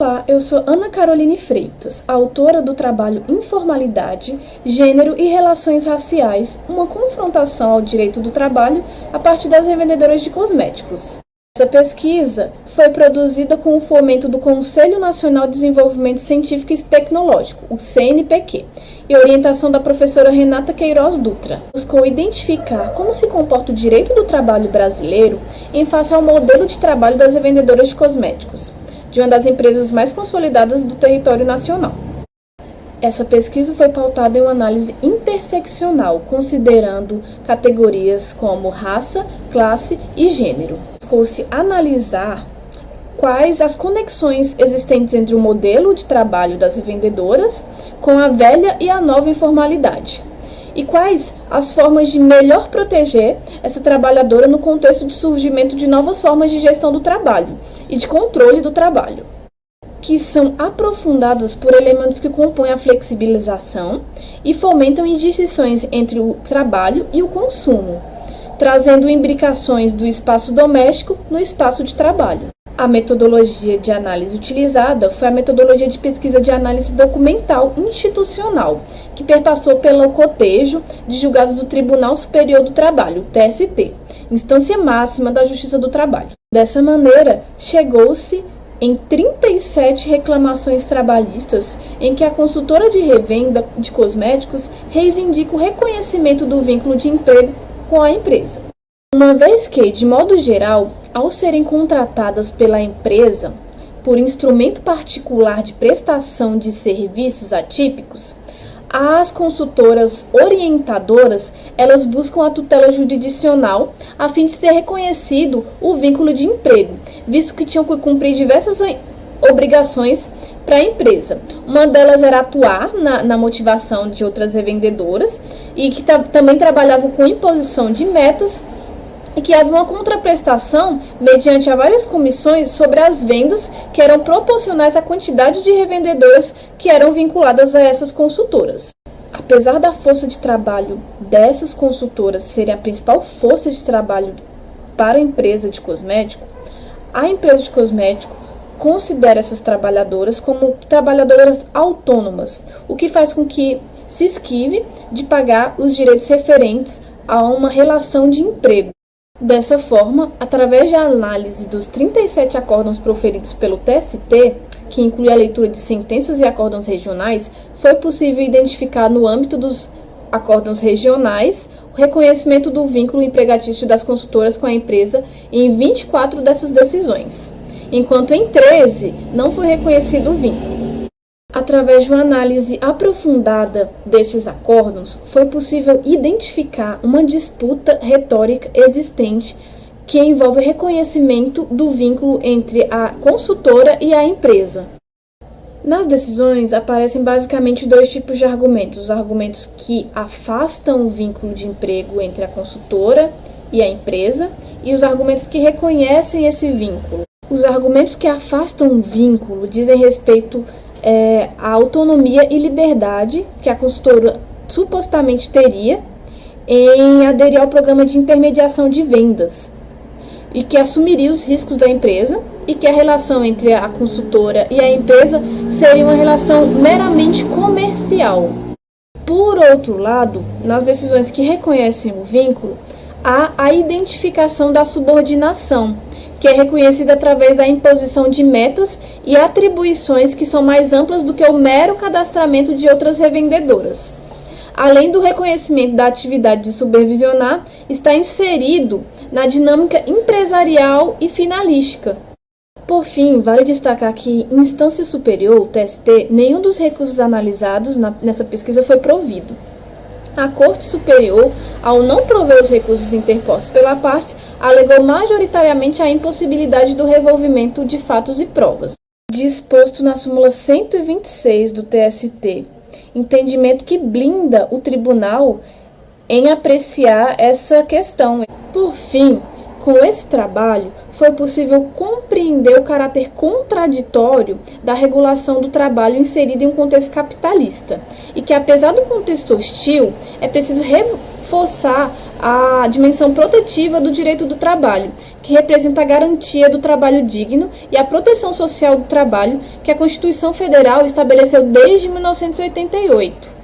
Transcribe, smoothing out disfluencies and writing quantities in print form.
Olá, eu sou Ana Caroline Freitas, autora do trabalho Informalidade, Gênero e Relações Raciais, uma confrontação ao direito do trabalho a partir das revendedoras de cosméticos. Essa pesquisa foi produzida com o fomento do Conselho Nacional de Desenvolvimento Científico e Tecnológico, o CNPq, e orientação da professora Renata Queiroz Dutra. Buscou identificar como se comporta o direito do trabalho brasileiro em face ao modelo de trabalho das revendedoras de cosméticos, de uma das empresas mais consolidadas do território nacional. Essa pesquisa foi pautada em uma análise interseccional, considerando categorias como raça, classe e gênero. Buscou-se analisar quais as conexões existentes entre o modelo de trabalho das revendedoras com a velha e a nova informalidade, e quais as formas de melhor proteger essa trabalhadora no contexto de surgimento de novas formas de gestão do trabalho e de controle do trabalho, que são aprofundadas por elementos que compõem a flexibilização e fomentam indistinções entre o trabalho e o consumo, trazendo imbricações do espaço doméstico no espaço de trabalho. A metodologia de análise utilizada foi a metodologia de pesquisa de análise documental institucional, que perpassou pelo cotejo de julgados do Tribunal Superior do Trabalho, TST, instância máxima da Justiça do Trabalho. Dessa maneira, chegou-se em 37 reclamações trabalhistas em que a consultora de revenda de cosméticos reivindica o reconhecimento do vínculo de emprego com a empresa. Uma vez que, de modo geral, ao serem contratadas pela empresa por instrumento particular de prestação de serviços atípicos, as consultoras orientadoras, elas buscam a tutela jurisdicional a fim de ser reconhecido o vínculo de emprego, visto que tinham que cumprir diversas obrigações para a empresa. Uma delas era atuar na motivação de outras revendedoras e que também trabalhavam com imposição de metas e que havia uma contraprestação mediante a várias comissões sobre as vendas que eram proporcionais à quantidade de revendedoras que eram vinculadas a essas consultoras. Apesar da força de trabalho dessas consultoras serem a principal força de trabalho para a empresa de cosmético, a empresa de cosmético considera essas trabalhadoras como trabalhadoras autônomas, o que faz com que se esquive de pagar os direitos referentes a uma relação de emprego. Dessa forma, através da análise dos 37 acórdãos proferidos pelo TST, que inclui a leitura de sentenças e acórdãos regionais, foi possível identificar no âmbito dos acórdãos regionais o reconhecimento do vínculo empregatício das consultoras com a empresa em 24 dessas decisões, enquanto em 13 não foi reconhecido o vínculo. Através de uma análise aprofundada destes acórdãos, foi possível identificar uma disputa retórica existente que envolve o reconhecimento do vínculo entre a consultora e a empresa. Nas decisões aparecem basicamente dois tipos de argumentos: os argumentos que afastam o vínculo de emprego entre a consultora e a empresa e os argumentos que reconhecem esse vínculo. Os argumentos que afastam o vínculo dizem respeito a autonomia e liberdade que a consultora supostamente teria em aderir ao programa de intermediação de vendas e que assumiria os riscos da empresa e que a relação entre a consultora e a empresa seria uma relação meramente comercial. Por outro lado, nas decisões que reconhecem o vínculo, há a identificação da subordinação, que é reconhecida através da imposição de metas e atribuições que são mais amplas do que o mero cadastramento de outras revendedoras. Além do reconhecimento da atividade de supervisionar, está inserido na dinâmica empresarial e finalística. Por fim, vale destacar que, em instância superior, o TST, nenhum dos recursos analisados nessa pesquisa foi provido. A Corte Superior, ao não prover os recursos interpostos pela parte, alegou majoritariamente a impossibilidade do revolvimento de fatos e provas. Disposto na súmula 126 do TST, entendimento que blinda o tribunal em apreciar essa questão. Por fim, Com esse trabalho, foi possível compreender o caráter contraditório da regulação do trabalho inserida em um contexto capitalista, e que, apesar do contexto hostil, é preciso reforçar a dimensão protetiva do direito do trabalho, que representa a garantia do trabalho digno e a proteção social do trabalho que a Constituição Federal estabeleceu desde 1988.